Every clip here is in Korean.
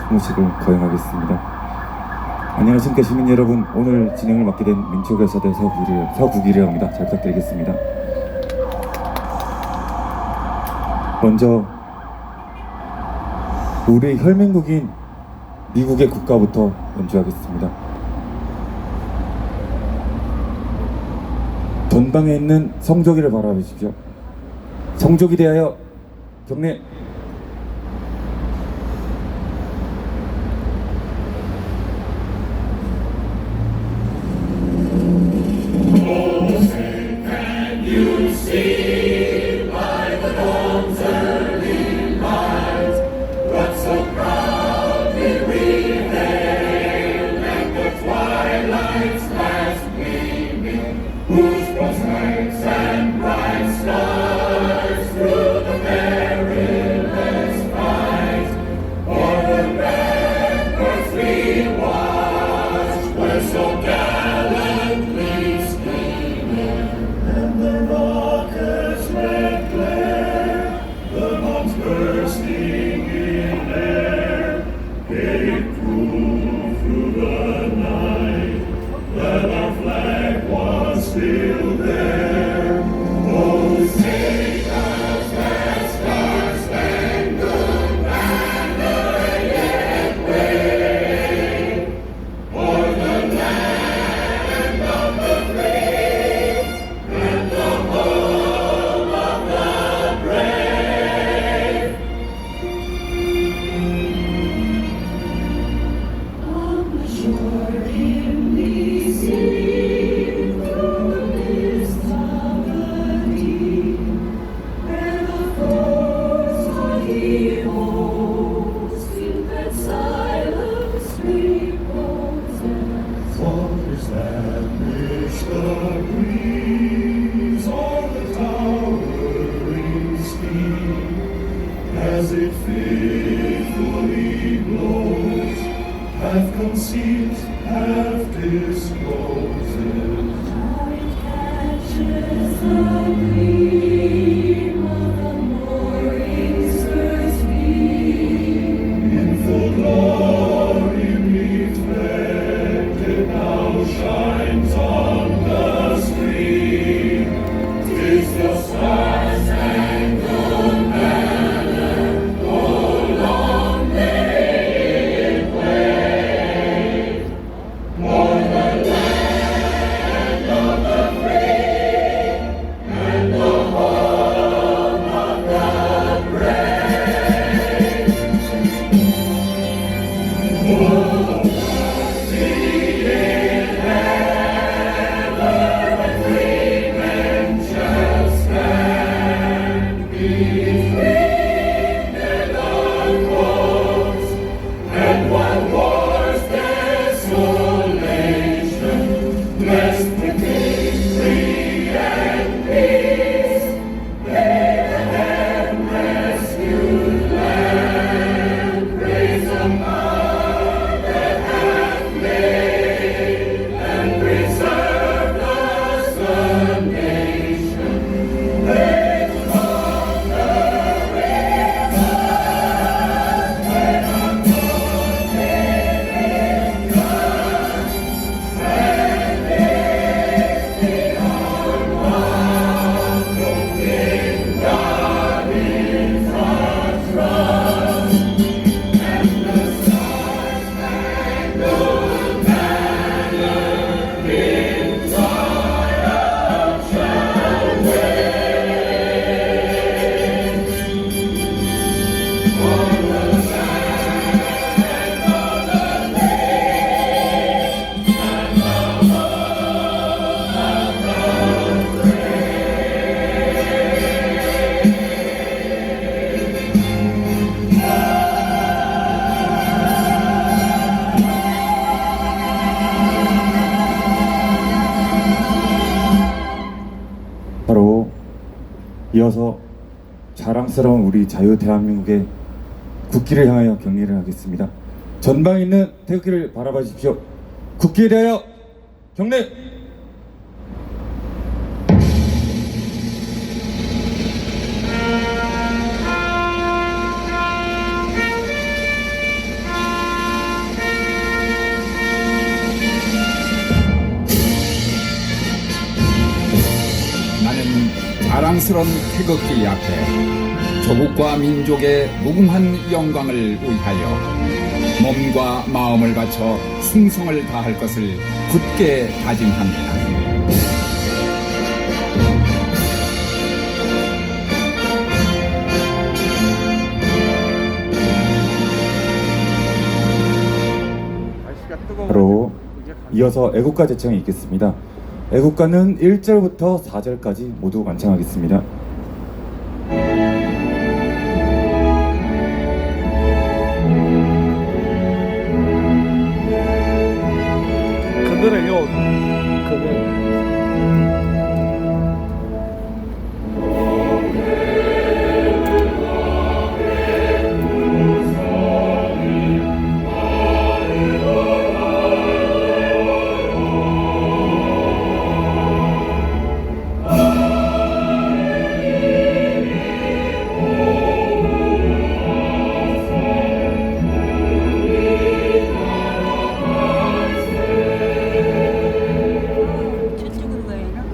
통무식을 거행하겠습니다. 안녕하십니까 시민 여러분, 오늘 진행을 맡게 된 민초교사대 서국일이라고 합니다. 잘 부탁드리겠습니다. 먼저 우리의 혈맹국인 미국의 국가부터 연주하겠습니다. 전방에 있는 성조기를 바라보십시오. 성조기 대하여 경례. As it faithfully blows, half conceals, half discloses. How it catches the gleam of the morning's first beam. In full glory reflected, now shines on the stream. 'Tis the stars and good banner, oh long may it wave, o'er the land of the free and the home of the brave. Oh, see in heaven when free men shall stand between their dark walls, and one war's desolation, blessed with victory and peace. May the hand-rescued land praise the God that hath made and preserved us the nation. May the conquering God, when our God liveth God, and lifting our one in God is our trust, and the star-spangled banner in triumph shall wave. On the land of the brave and the home of the 바로 이어서 자랑스러운 우리 자유 대한민국의 국기를 향하여 경례를 하겠습니다. 전방에 있는 태극기를 바라봐 주십시오. 국기에 대하여 경례! 영광스런 태극기 앞에 조국과 민족의 무궁한 영광을 위하여 몸과 마음을 바쳐 충성을 다할 것을 굳게 다짐합니다. 바로 이어서 애국가 제청이 있겠습니다. 애국가는 1절부터 4절까지 모두 완창하겠습니다. 그들의 요 그들 저쪽으로 가야 하나?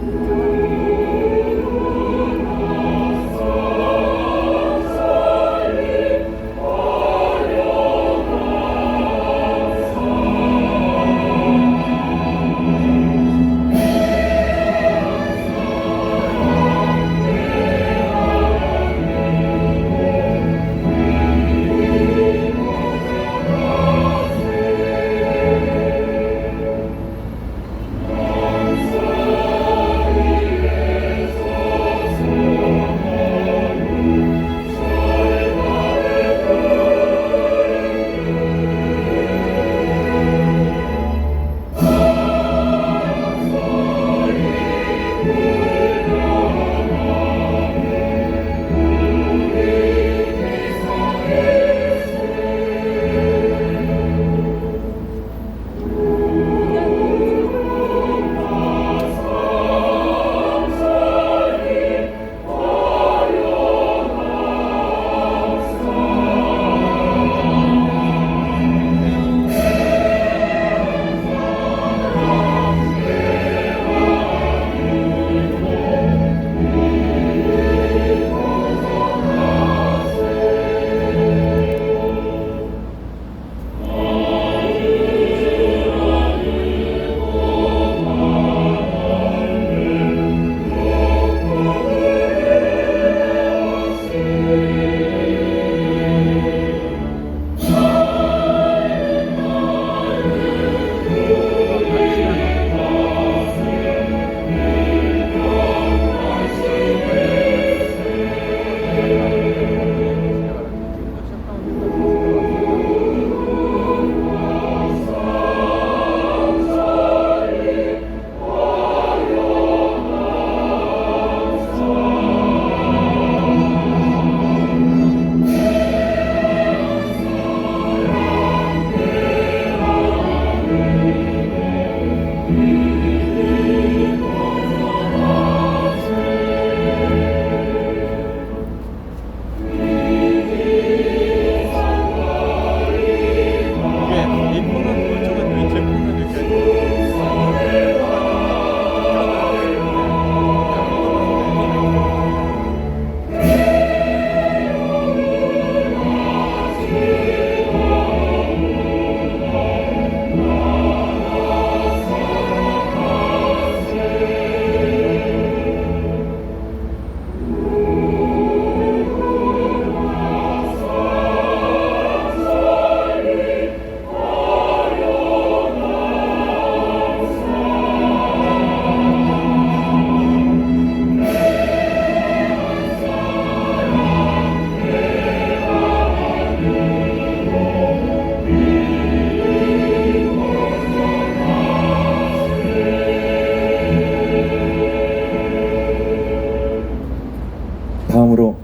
다음으로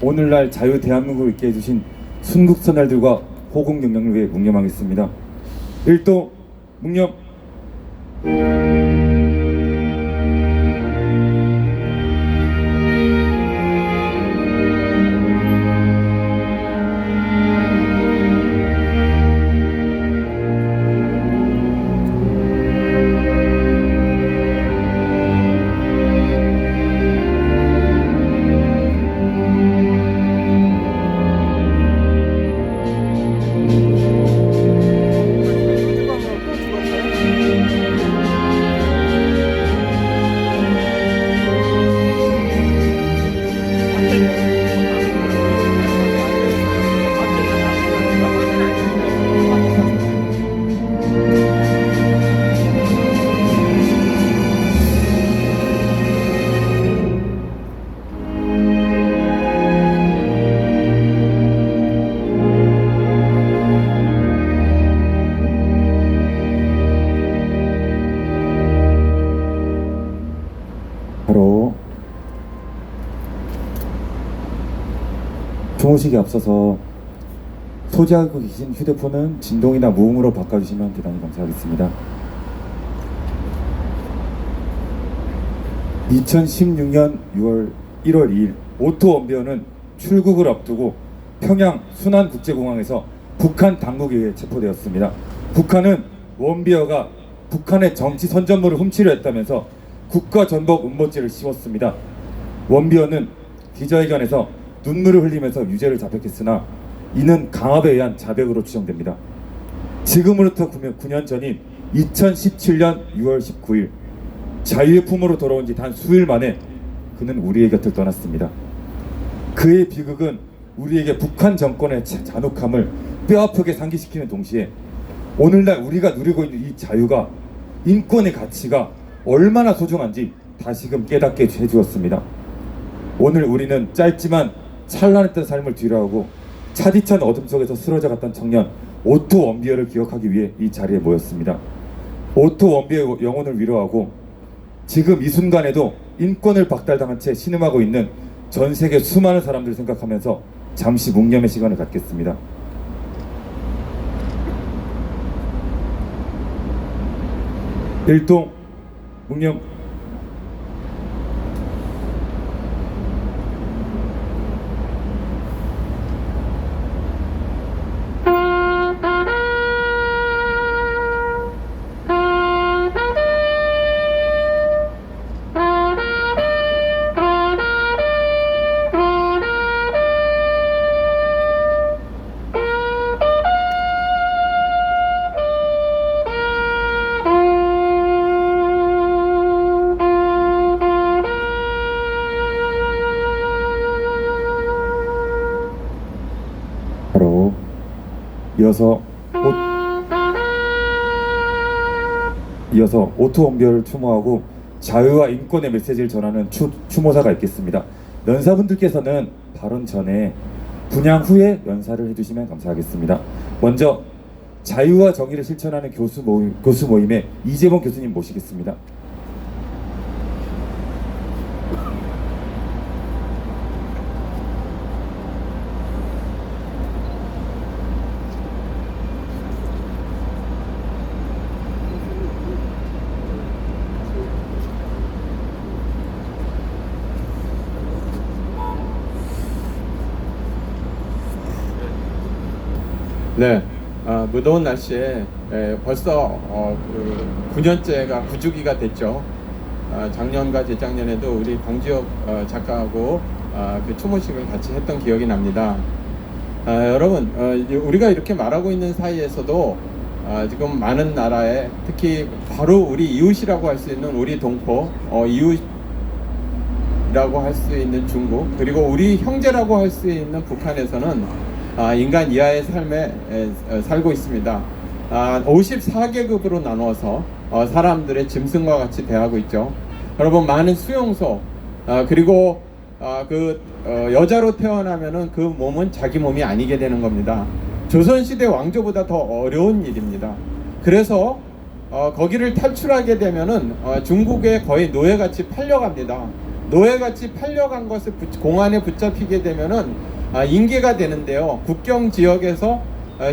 오늘날 자유 대한민국을 있게 해주신 순국선열들과 호국 영령을 위해 묵념하겠습니다. 1도 묵념. 들어오시기 앞서서 소지하고 계신 휴대폰은 진동이나 무음으로 바꿔주시면 대단히 감사하겠습니다. 2016년 1월 2일 오토 원비어는 출국을 앞두고 평양 순안국제공항에서 북한 당국에 의해 체포되었습니다. 북한은 원비어가 북한의 정치 선전물을 훔치려 했다면서 국가전복 음모죄를 씌웠습니다. 원비어는 기자회견에서 눈물을 흘리면서 유죄를 자백했으나 이는 강압에 의한 자백으로 추정됩니다. 지금으로부터 9년 전인 2017년 6월 19일 자유의 품으로 돌아온 지 단 수일 만에 그는 우리의 곁을 떠났습니다. 그의 비극은 우리에게 북한 정권의 잔혹함을 뼈아프게 상기시키는 동시에 오늘날 우리가 누리고 있는 이 자유가, 인권의 가치가 얼마나 소중한지 다시금 깨닫게 해주었습니다. 오늘 우리는 짧지만 찬란했던 삶을 뒤로하고 차디찬 어둠 속에서 쓰러져 갔던 청년 오토 원비어를 기억하기 위해 이 자리에 모였습니다. 오토 원비어의 영혼을 위로하고 지금 이 순간에도 인권을 박탈당한 채 신음하고 있는 전 세계 수많은 사람들을 생각하면서 잠시 묵념의 시간을 갖겠습니다. 일동 묵념. 바로 이어서 오토 원비어를 추모하고 자유와 인권의 메시지를 전하는 추모사가 있겠습니다. 연사분들께서는 발언 전에 분양 후에 연사를 해주시면 감사하겠습니다. 먼저 자유와 정의를 실천하는 교수 모임의 이재범 교수님 모시겠습니다. 네, 무더운 날씨에 벌써 9년째가 9주기가 됐죠. 작년과 재작년에도 우리 강지혁 작가하고 그 추모식을 같이 했던 기억이 납니다. 여러분, 우리가 이렇게 말하고 있는 사이에서도 지금 많은 나라에, 특히 바로 우리 이웃이라고 할 수 있는 우리 동포, 이웃이라고 할 수 있는 중국, 그리고 우리 형제라고 할 수 있는 북한에서는 인간 이하의 삶에 살고 있습니다. 54계급으로 나누어서 사람들의 짐승과 같이 대하고 있죠. 여러분, 많은 수용소, 그리고 여자로 태어나면은 그 몸은 자기 몸이 아니게 되는 겁니다. 조선시대 왕조보다 더 어려운 일입니다. 그래서 거기를 탈출하게 되면은 중국에 거의 노예같이 팔려갑니다. 노예같이 팔려간 것을 공안에 붙잡히게 되면은 인계가 되는데요. 국경 지역에서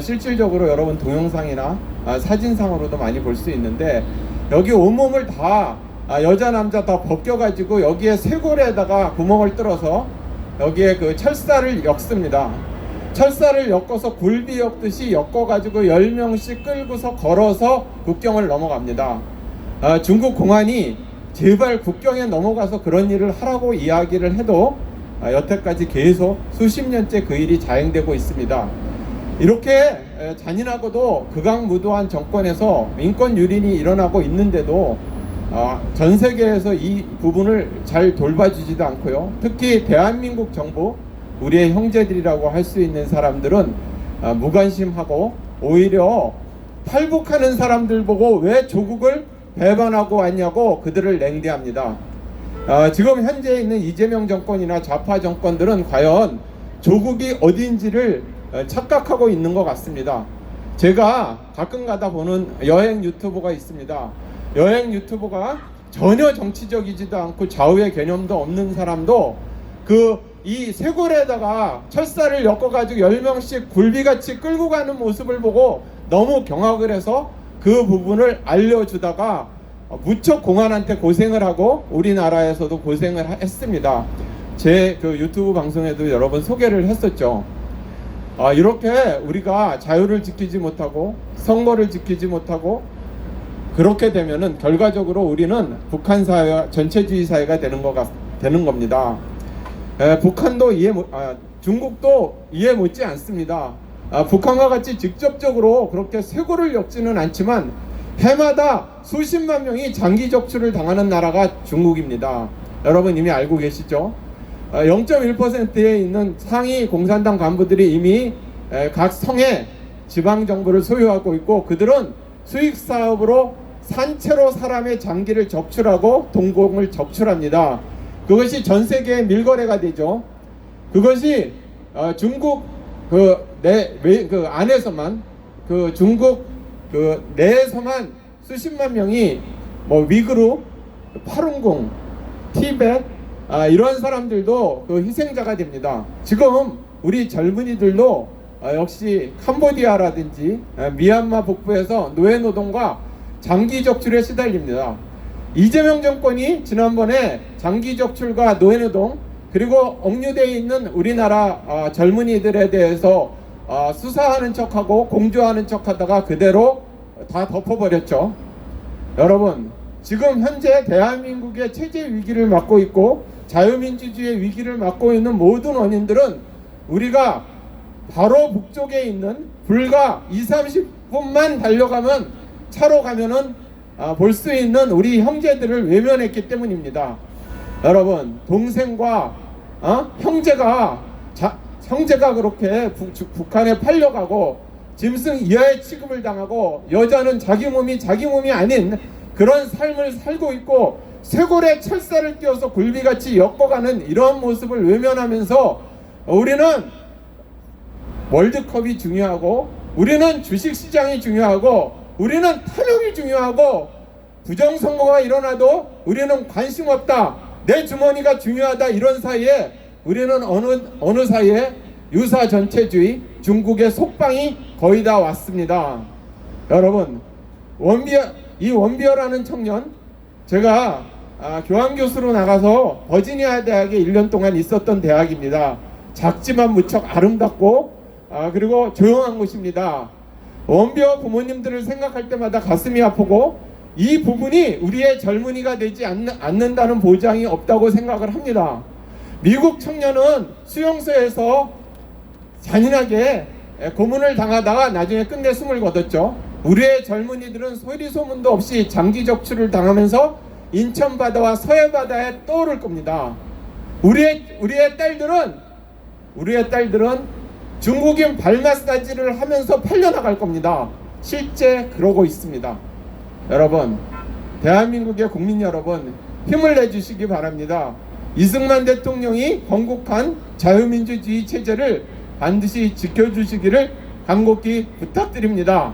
실질적으로 여러분 동영상이나 사진상으로도 많이 볼 수 있는데, 여기 온몸을 다 여자 남자 다 벗겨가지고 여기에 쇄골에다가 구멍을 뚫어서 여기에 그 철사를 엮습니다. 철사를 엮어서 굴비 엮듯이 엮어가지고 10명씩 끌고서 걸어서 국경을 넘어갑니다. 중국 공안이 제발 국경에 넘어가서 그런 일을 하라고 이야기를 해도 여태까지 계속 수십 년째 그 일이 자행되고 있습니다. 이렇게 잔인하고도 극악무도한 정권에서 인권 유린이 일어나고 있는데도 전 세계에서 이 부분을 잘 돌봐주지도 않고요. 특히 대한민국 정부, 우리의 형제들이라고 할 수 있는 사람들은 무관심하고 오히려 탈북하는 사람들 보고 왜 조국을 배반하고 왔냐고 그들을 냉대합니다. 지금 현재 있는 이재명 정권이나 좌파 정권들은 과연 조국이 어딘지를 착각하고 있는 것 같습니다. 제가 가끔 가다 보는 여행 유튜버가 있습니다. 여행 유튜버가 전혀 정치적이지도 않고 좌우의 개념도 없는 사람도 그 이 쇄골에다가 철사를 엮어가지고 10명씩 굴비같이 끌고 가는 모습을 보고 너무 경악을 해서 그 부분을 알려주다가 무척 공안한테 고생을 하고 우리나라에서도 고생을 했습니다. 제 그 유튜브 방송에도 여러 번 소개를 했었죠. 이렇게 우리가 자유를 지키지 못하고 선거를 지키지 못하고 그렇게 되면은 결과적으로 우리는 북한 사회와 전체주의 사회가 되는 겁니다. 북한도 중국도 이해 못지 않습니다. 북한과 같이 직접적으로 그렇게 쇄골을 엮지는 않지만 해마다 수십만 명이 장기 적출을 당하는 나라가 중국입니다. 여러분 이미 알고 계시죠? 0.1%에 있는 상위 공산당 간부들이 이미 각 성에 지방정부를 소유하고 있고 그들은 수익사업으로 산채로 사람의 장기를 적출하고 동공을 적출합니다. 그것이 전 세계의 밀거래가 되죠. 그것이 중국 그 안에서만 그 중국 그 내에서만 수십만 명이 뭐 위구르, 파룬궁, 티벳 이런 사람들도 그 희생자가 됩니다. 지금 우리 젊은이들도 역시 캄보디아라든지 미얀마 북부에서 노예노동과 장기 적출에 시달립니다. 이재명 정권이 지난번에 장기 적출과 노예노동 그리고 억류되어 있는 우리나라 젊은이들에 대해서 수사하는 척하고 공조하는 척하다가 그대로 다 덮어버렸죠. 여러분 지금 현재 대한민국의 체제 위기를 맞고 있고 자유민주주의의 위기를 맞고 있는 모든 원인들은 우리가 바로 북쪽에 있는 불과 20-30분만 달려가면 차로 가면은 볼 수 있는 우리 형제들을 외면했기 때문입니다. 여러분 동생과 형제가 그렇게 북한에 팔려가고 짐승 이하의 취급을 당하고 여자는 자기 몸이 아닌 그런 삶을 살고 있고 쇄골에 철사를 띄워서 굴비같이 엮어가는 이러한 모습을 외면하면서 우리는 월드컵이 중요하고 우리는 주식시장이 중요하고 우리는 탐욕이 중요하고 부정선거가 일어나도 우리는 관심 없다. 내 주머니가 중요하다. 이런 사이에 우리는 어느 사이에 유사 전체주의 중국의 속방이 거의 다 왔습니다. 여러분 이 원비어라는 청년 제가 교환교수로 나가서 버지니아 대학에 1년 동안 있었던 대학입니다. 작지만 무척 아름답고 그리고 조용한 곳입니다. 원비어 부모님들을 생각할 때마다 가슴이 아프고 이 부분이 우리의 젊은이가 되지 않는다는 보장이 없다고 생각을 합니다. 미국 청년은 수용소에서 잔인하게 고문을 당하다가 나중에 끝내 숨을 거뒀죠. 우리의 젊은이들은 소리 소문도 없이 장기 적출을 당하면서 인천 바다와 서해 바다에 떠오를 겁니다. 우리의 딸들은 중국인 발 마사지를 하면서 팔려나갈 겁니다. 실제 그러고 있습니다. 여러분 대한민국의 국민 여러분 힘을 내주시기 바랍니다. 이승만 대통령이 건국한 자유민주주의 체제를 반드시 지켜주시기를 간곡히 부탁드립니다.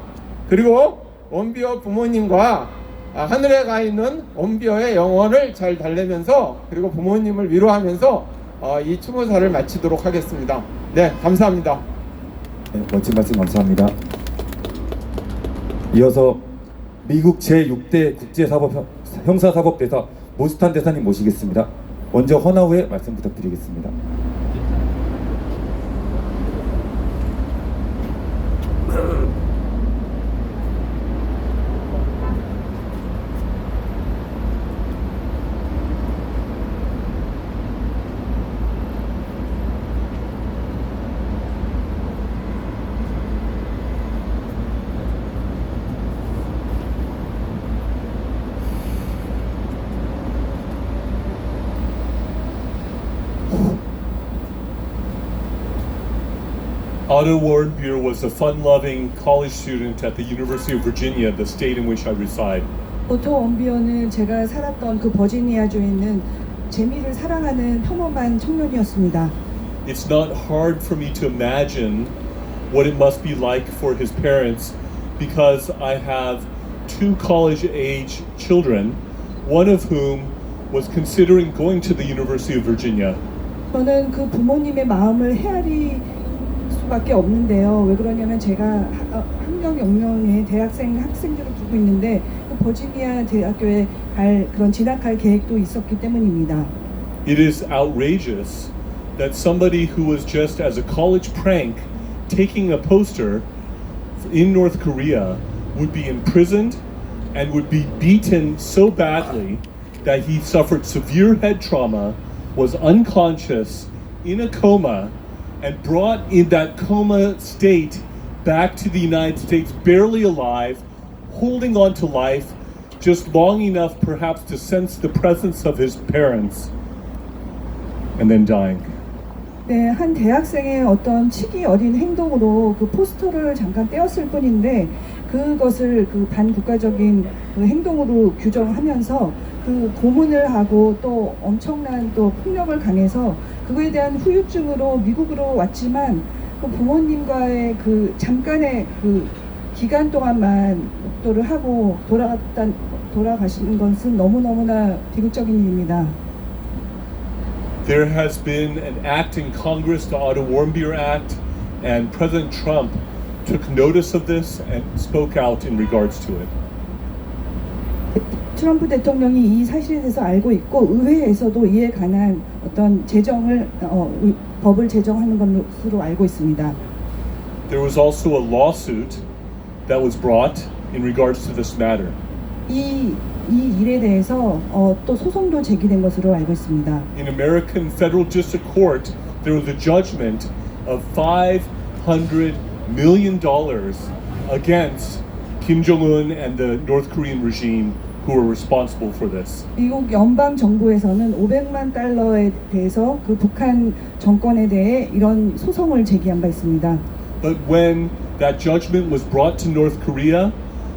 그리고 원비어 부모님과 하늘에 가 있는 원비어의 영혼을 잘 달래면서 그리고 부모님을 위로하면서 이 추모사를 마치도록 하겠습니다. 네, 감사합니다. 네, 멋진 말씀 감사합니다. 이어서 미국 제6대 형사사법대사 모스탄 대사님 모시겠습니다. 먼저 헌화 후에 말씀 부탁드리겠습니다. Otto Warmbier was a fun-loving college student at the University of Virginia, the state in which I reside. 오토 원비어는 제가 살았던 그 버지니아주에 있는 재미를 사랑하는 평범한 청년이었습니다. It's not hard for me to imagine what it must be like for his parents because I have two college-age children, one of whom was considering going to the University of Virginia. 저는 그 부모님의 마음을 헤아릴 수밖에 없는데요. 왜 그러냐면 제가 환경영명의 학생들을 두고 있는데 그 버지니아 대학교에 그런 진학할 계획도 있었기 때문입니다. It is outrageous that somebody who was just as a college prank taking a poster in North Korea would be imprisoned and would be beaten so badly that he suffered severe head trauma, was unconscious, in a coma, and brought in that coma state back to the United States barely alive, holding on to life, just long enough perhaps to sense the presence of his parents, and then dying. 네, 한 대학생의 어떤 치기 어린 행동으로 그 포스터를 잠깐 떼었을 뿐인데 그것을 그 반국가적인 그 행동으로 규정하면서 그 고문을 하고 또 엄청난 또 폭력을 강해서 그거에 대한 후유증으로 미국으로 왔지만 그 부모님과의 그 잠깐의 그 기간 동안만 목도를 하고 돌아가시는 것은 너무너무나 비극적인 일입니다. There has been an act in Congress, the Otto Warmbier Act, and President Trump took notice of this and spoke out in regards to it. 트럼프 대통령이 이 사실에 대해서 알고 있고 의회에서도 이에 관한 어떤 법을 제정하는 것으로 알고 있습니다. There was also a lawsuit that was brought in regards to this matter. 이 일에 대해서 또 소송도 제기된 것으로 알고 있습니다. In American Federal District Court, there was a judgment of $500 million against Kim Jong-un and the North Korean regime who were responsible for this. 미국 연방 정부에서는 500만 달러에 대해서 그 북한 정권에 대해 이런 소송을 제기한 바 있습니다. But when that judgment was brought to North Korea,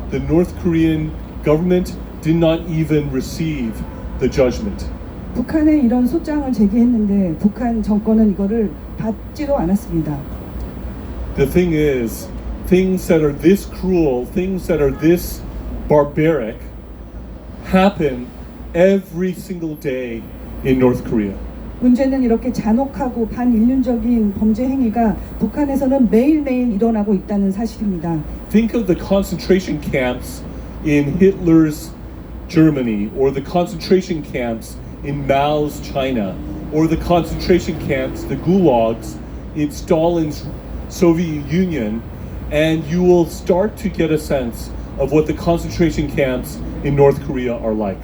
the North Korean government did not even receive the judgment. 북한에 이런 소장을 제기했는데 북한 정권은 이거를 받지도 않았습니다. The thing is, things that are this cruel, things that are this barbaric, happen every single day in North Korea. 문제는 이렇게 잔혹하고 반인륜적인 범죄 행위가 북한에서는 매일매일 일어나고 있다는 사실입니다. Think of the concentration camps in Hitler's Germany, or the concentration camps in Mao's China, or the concentration camps, the gulags in Stalin's Soviet Union, and you will start to get a sense of what the concentration camps in North Korea are like.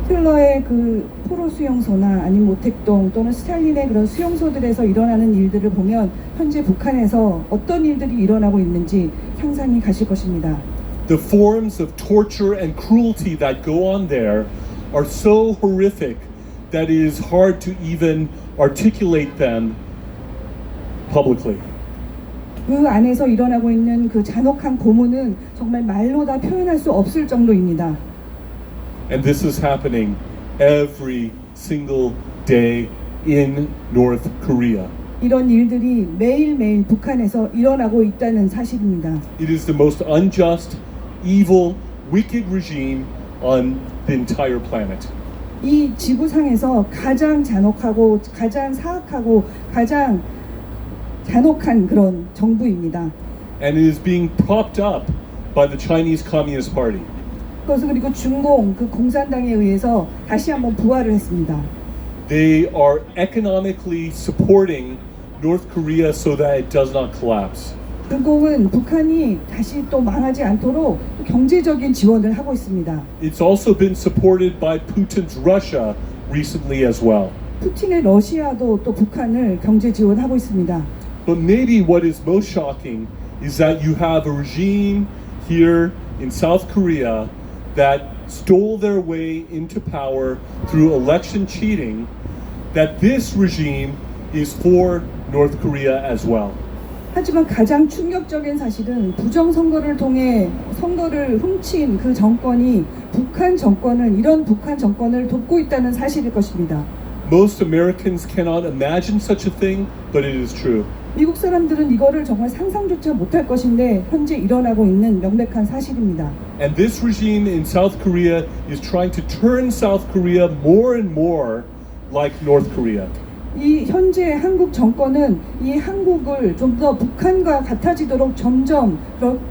히틀러의 그 포로 수용소나 아니면 모택동 또는 스탈린의 그런 수용소들에서 일어나는 일들을 보면 현재 북한에서 어떤 일들이 일어나고 있는지 상상이 가실 것입니다. The forms of torture and cruelty that go on there are so horrific that it is hard to even articulate them publicly. 그 안에서 일어나고 있는 그 잔혹한 고문은 정말 말로 다 표현할 수 없을 정도입니다. And this is happening every single day in North Korea. 이런 일들이 매일매일 북한에서 일어나고 있다는 사실입니다. It is the most unjust, evil, wicked regime on the entire planet. 이 지구상에서 가장 잔혹하고 가장 사악하고 가장 잔혹한 그런 정부입니다. And it is being propped up by the Chinese Communist Party. 그것은 그리고 중공 그 공산당에 의해서 다시 한번 부활을 했습니다. They are economically supporting North Korea so that it does not collapse. 중공은 북한이 다시 또 망하지 않도록 경제적인 지원을 하고 있습니다. It's also been supported by Putin's Russia recently as well. 푸틴의 러시아도 또 북한을 경제 지원하고 있습니다. But maybe what is most shocking is that you have a regime here in South Korea that stole their way into power through election cheating, that this regime is for North Korea as well. 하지만 가장 충격적인 사실은 부정선거를 통해 선거를 훔친 그 정권이 이런 북한 정권을 돕고 있다는 사실일 것입니다. Most Americans cannot imagine such a thing, but it is true. 미국 사람들은 이거를 정말 상상조차 못할 것인데 현재 일어나고 있는 명백한 사실입니다. And this regime in South Korea is trying to turn South Korea more and more like North Korea. 이 현재 한국 정권은 이 한국을 좀 더 북한과 같아지도록 점점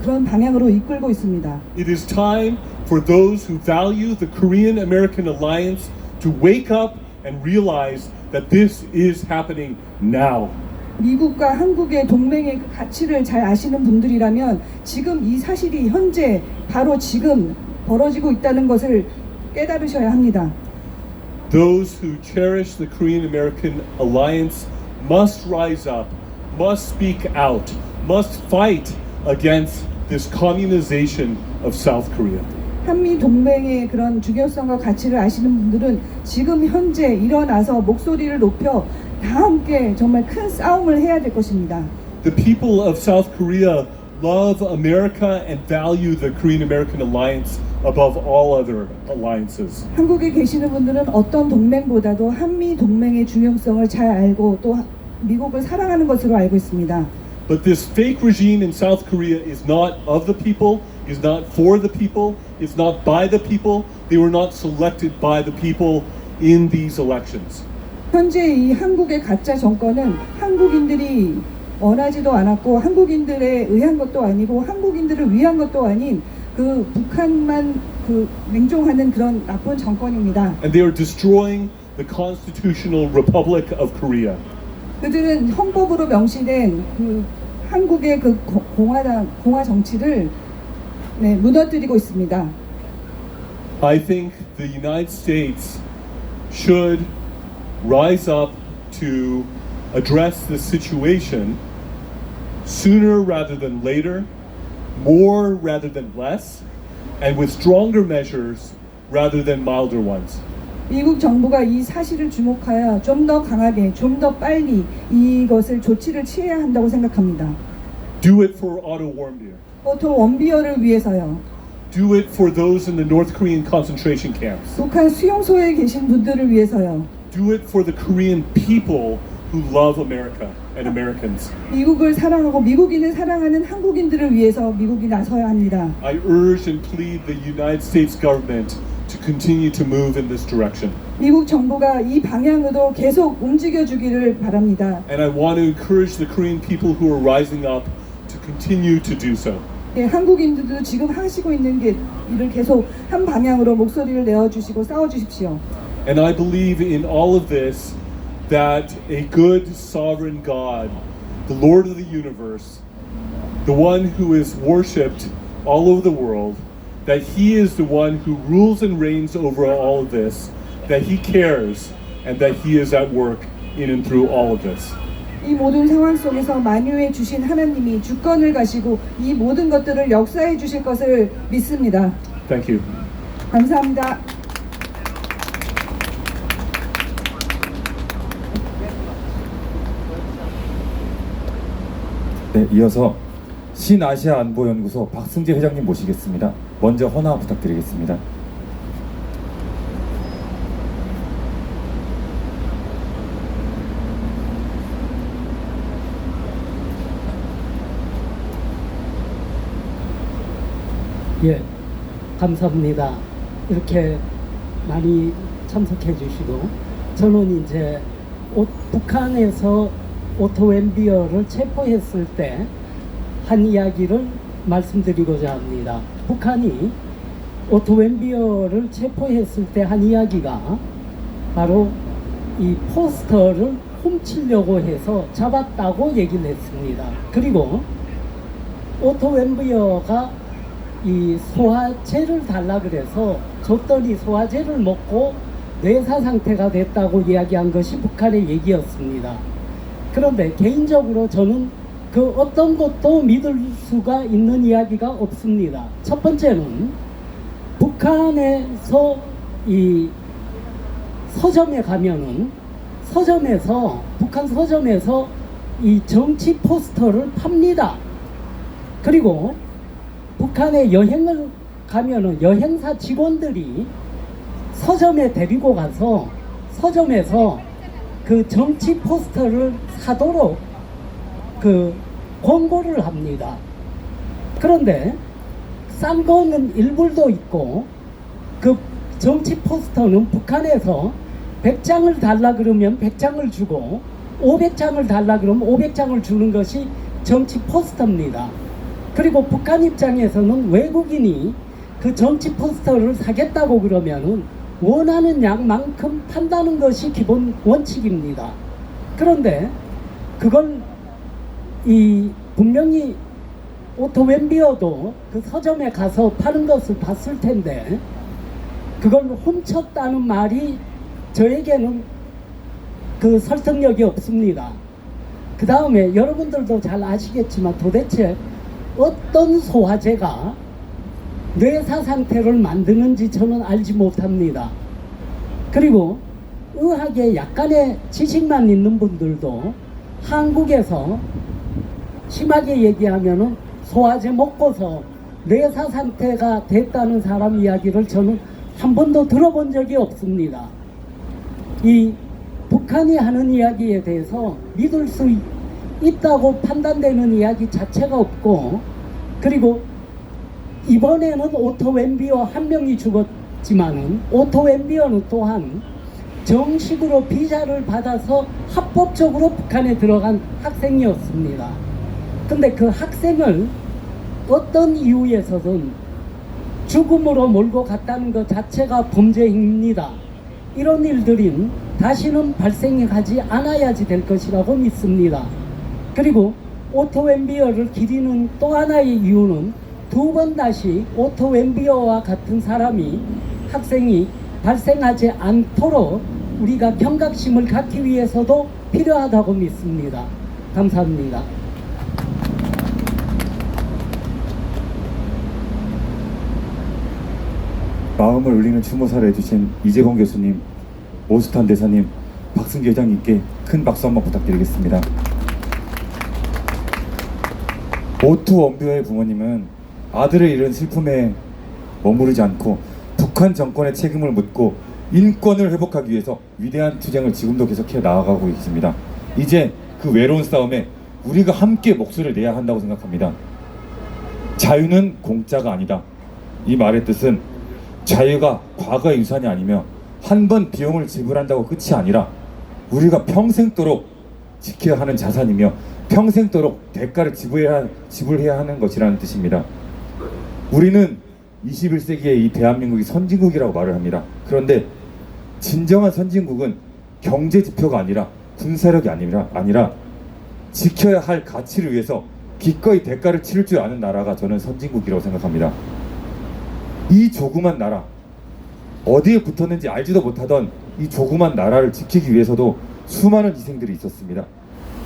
그런 방향으로 이끌고 있습니다. It is time for those who value the Korean-American alliance to wake up and realize that this is happening now. 미국과 한국의 동맹의 그 가치를 잘 아시는 분들이라면 지금 이 사실이 현재 바로 지금 벌어지고 있다는 것을 깨달으셔야 합니다. Those who cherish the Korean-American alliance must rise up, must speak out, must fight against this communization of South Korea. 한미 동맹의 그런 중요성과 가치를 아시는 분들은 지금 현재 일어나서 목소리를 높여 다 함께 정말 큰 싸움을 해야 될 것입니다. The people of South Korea love America and value the Korean-American alliance above all other alliances. 한국에 계시는 분들은 어떤 동맹보다도 한미 동맹의 중요성을 잘 알고 또 미국을 사랑하는 것으로 알고 있습니다. But this fake regime in South Korea is not of the people, is not for the people, is not by the people. They were not selected by the people in these elections. 현재 이 한국의 가짜 정권은 한국인들이 원하지도 않았고 한국인들에 의한 것도 아니고 한국인들을 위한 것도 아닌 그 북한만 그 맹종하는 그런 나쁜 정권입니다. And they are destroying the constitutional republic of Korea. 그들은 헌법으로 명시된 그 한국의 그 공화 정치를 무너뜨리고 있습니다. I think the United States should rise up to address this situation sooner rather than later, more rather than less, and with stronger measures rather than milder ones. 미국 정부가 이 사실을 주목하여 좀 더 강하게, 좀 더 빨리 이것을 조치를 취해야 한다고 생각합니다. Do it for Otto Warmbier. 오토 원비어를 위해서요. Do it for those in the North Korean concentration camps. 북한 수용소에 계신 분들을 위해서요. Do it for the Korean people who love America and Americans. 미국을 사랑하고 미국인을 사랑하는 한국인들을 위해서 미국이 나서야 합니다. I urge and plead the United States government to continue to move in this direction. 미국 정부가 이 방향으로 계속 움직여 주기를 바랍니다. And I want to encourage the Korean people who are rising up to continue to do so. 예, 한국인들도 지금 하시고 있는 게 이를 계속 한 방향으로 목소리를 내어 주시고 싸워 주십시오. And I believe in all of this that a good sovereign God, the Lord of the universe, the one who is worshipped all over the world, that he is the one who rules and reigns over all of this, that he cares, and that he is at work in and through all of this. 이 모든 상황 속에서 만유해 주신 하나님이 주권을 가시고 이 모든 것들을 역사해 주실 것을 믿습니다. Thank you. 감사합니다. 네, 이어서 신아시아 안보연구소 박승재 회장님 모시겠습니다. 먼저 헌화 부탁드리겠습니다. 예, 감사합니다. 이렇게 많이 참석해 주시고, 저는 이제 북한에서 오토 웬비어를 체포했을 때 한 이야기를 말씀드리고자 합니다. 북한이 오토 웬비어를 체포했을 때 한 이야기가 바로 이 포스터를 훔치려고 해서 잡았다고 얘기를 했습니다. 그리고 오토 웬비어가 이 소화제를 달라 그래서 줬더니 소화제를 먹고 뇌사 상태가 됐다고 이야기한 것이 북한의 얘기였습니다. 그런데 개인적으로 저는 그 어떤 것도 믿을 수가 있는 이야기가 없습니다. 첫 번째는 북한에서 이 서점에 가면은 북한 서점에서 이 정치 포스터를 팝니다. 그리고 북한에 여행을 가면은 여행사 직원들이 서점에 데리고 가서 서점에서 그 정치 포스터를 사도록 그 권고를 합니다. 그런데 싼 거는 일불도 있고 그 정치 포스터는 북한에서 100장을 달라 그러면 100장을 주고 500장을 달라 그러면 500장을 주는 것이 정치 포스터입니다. 그리고 북한 입장에서는 외국인이 그 정치 포스터를 사겠다고 그러면은 원하는 양만큼 판다는 것이 기본 원칙입니다. 그런데 그걸 분명히 오토 웬비어도 그 서점에 가서 파는 것을 봤을 텐데 그걸 훔쳤다는 말이 저에게는 그 설득력이 없습니다. 그 다음에 여러분들도 잘 아시겠지만 도대체 어떤 소화제가 뇌사 상태를 만드는지 저는 알지 못합니다. 그리고 의학에 약간의 지식만 있는 분들도 한국에서 심하게 얘기하면은 소화제 먹고서 뇌사 상태가 됐다는 사람 이야기를 저는 한 번도 들어본 적이 없습니다. 이 북한이 하는 이야기에 대해서 믿을 수 있다고 판단되는 이야기 자체가 없고, 그리고 이번에는 오토 웬비어 한 명이 죽었지만은 오토 웬비어는 또한 정식으로 비자를 받아서 합법적으로 북한에 들어간 학생이었습니다. 근데 그 학생을 어떤 이유에서든 죽음으로 몰고 갔다는 것 자체가 범죄 행위입니다. 이런 일들은 다시는 발생하지 않아야지 될 것이라고 믿습니다. 그리고 오토 웬비어를 기리는 또 하나의 이유는 두 번 다시 오토 웬비어와 같은 학생이 발생하지 않도록 우리가 경각심을 갖기 위해서도 필요하다고 믿습니다. 감사합니다. 마음을 울리는 추모사를 해주신 이재범 교수님, 오스탄 대사님, 박승규 회장님께 큰 박수 한번 부탁드리겠습니다. 오토 원비어의 부모님은 아들을 잃은 슬픔에 머무르지 않고 북한 정권의 책임을 묻고 인권을 회복하기 위해서 위대한 투쟁을 지금도 계속해 나아가고 있습니다. 이제 그 외로운 싸움에 우리가 함께 목소리를 내야 한다고 생각합니다. 자유는 공짜가 아니다. 이 말의 뜻은 자유가 과거의 유산이 아니며 한 번 비용을 지불한다고 끝이 아니라 우리가 평생도록 지켜야 하는 자산이며 평생도록 대가를 지불해야 하는 것이라는 뜻입니다. 우리는 21세기의 이 대한민국이 선진국이라고 말을 합니다. 그런데 진정한 선진국은 경제 지표가 아니라 군사력이 아니라 지켜야 할 가치를 위해서 기꺼이 대가를 치를 줄 아는 나라가 저는 선진국이라고 생각합니다. 이 조그만 나라, 어디에 붙었는지 알지도 못하던 이 조그만 나라를 지키기 위해서도 수많은 희생들이 있었습니다.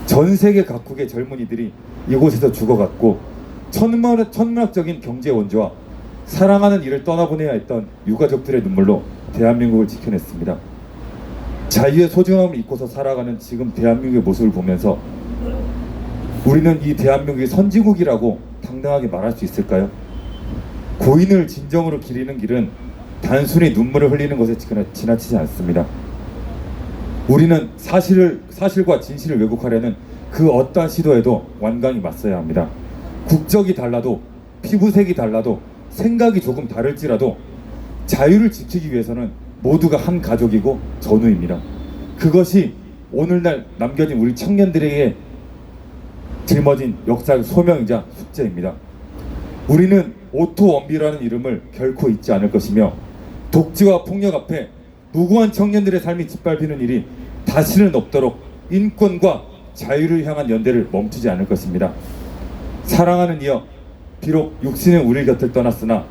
전 세계 각국의 젊은이들이 이곳에서 죽어갔고 천문학적인 경제 원조와 사랑하는 이를 떠나보내야 했던 유가족들의 눈물로 대한민국을 지켜냈습니다. 자유의 소중함을 잊고서 살아가는 지금 대한민국의 모습을 보면서 우리는 이 대한민국이 선진국이라고 당당하게 말할 수 있을까요? 고인을 진정으로 기리는 길은 단순히 눈물을 흘리는 것에 지나치지 않습니다. 우리는 사실과 진실을 왜곡하려는 그 어떠한 시도에도 완강히 맞서야 합니다. 국적이 달라도, 피부색이 달라도, 생각이 조금 다를지라도 자유를 지키기 위해서는 모두가 한 가족이고 전우입니다. 그것이 오늘날 남겨진 우리 청년들에게 짊어진 역사의 소명이자 숙제입니다. 우리는 오토 원비라는 이름을 결코 잊지 않을 것이며 독재와 폭력 앞에 무고한 청년들의 삶이 짓밟히는 일이 다시는 없도록 인권과 자유를 향한 연대를 멈추지 않을 것입니다. 사랑하는 이여, 비록 육신은 우리 곁을 떠났으나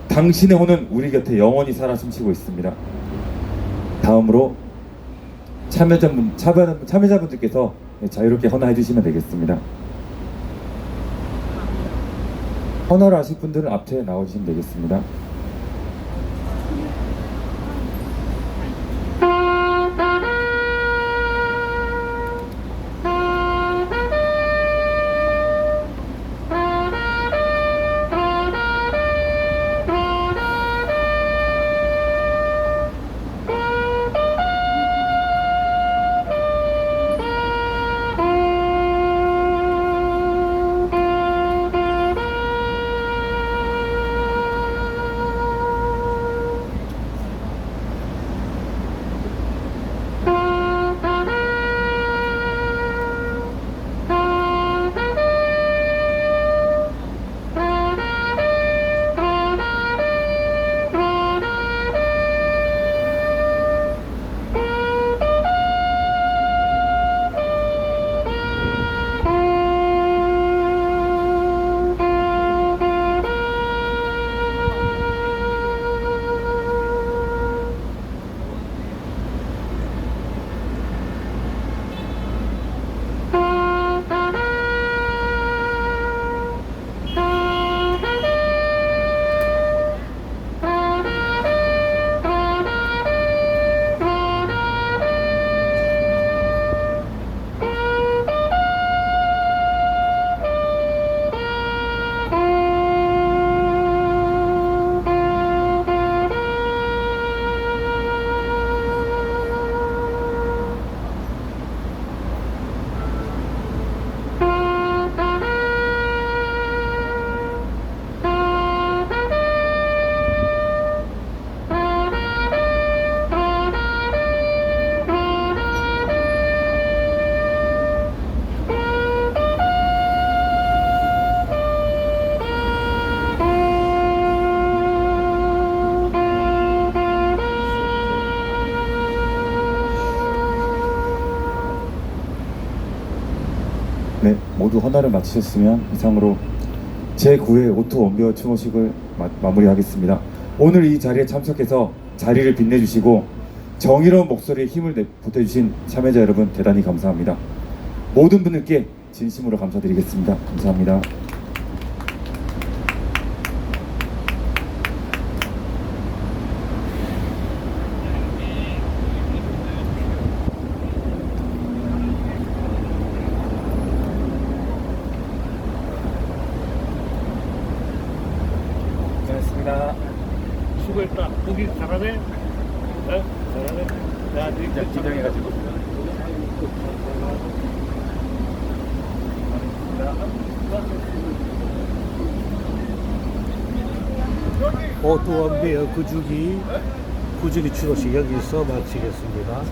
당신의 혼은 우리 곁에 영원히 살아 숨쉬고 있습니다. 다음으로 참여자분들께서 자유롭게 헌화해 주시면 되겠습니다. 헌화를 하실 분들은 앞에 나와주시면 되겠습니다. 모두 헌화를 마치셨으면 이상으로 제9회 오토 원비어 추모식을 마무리하겠습니다. 오늘 이 자리에 참석해서 자리를 빛내주시고 정의로운 목소리에 힘을 보태주신 참여자 여러분 대단히 감사합니다. 모든 분들께 진심으로 감사드리겠습니다. 감사합니다. 고맙습니다. 수고했다. 보기 잘하네. 어? 잘하네. 야, 네 긴장해가지고. 오토 원비어 구주기 추도식 여기서 마치겠습니다.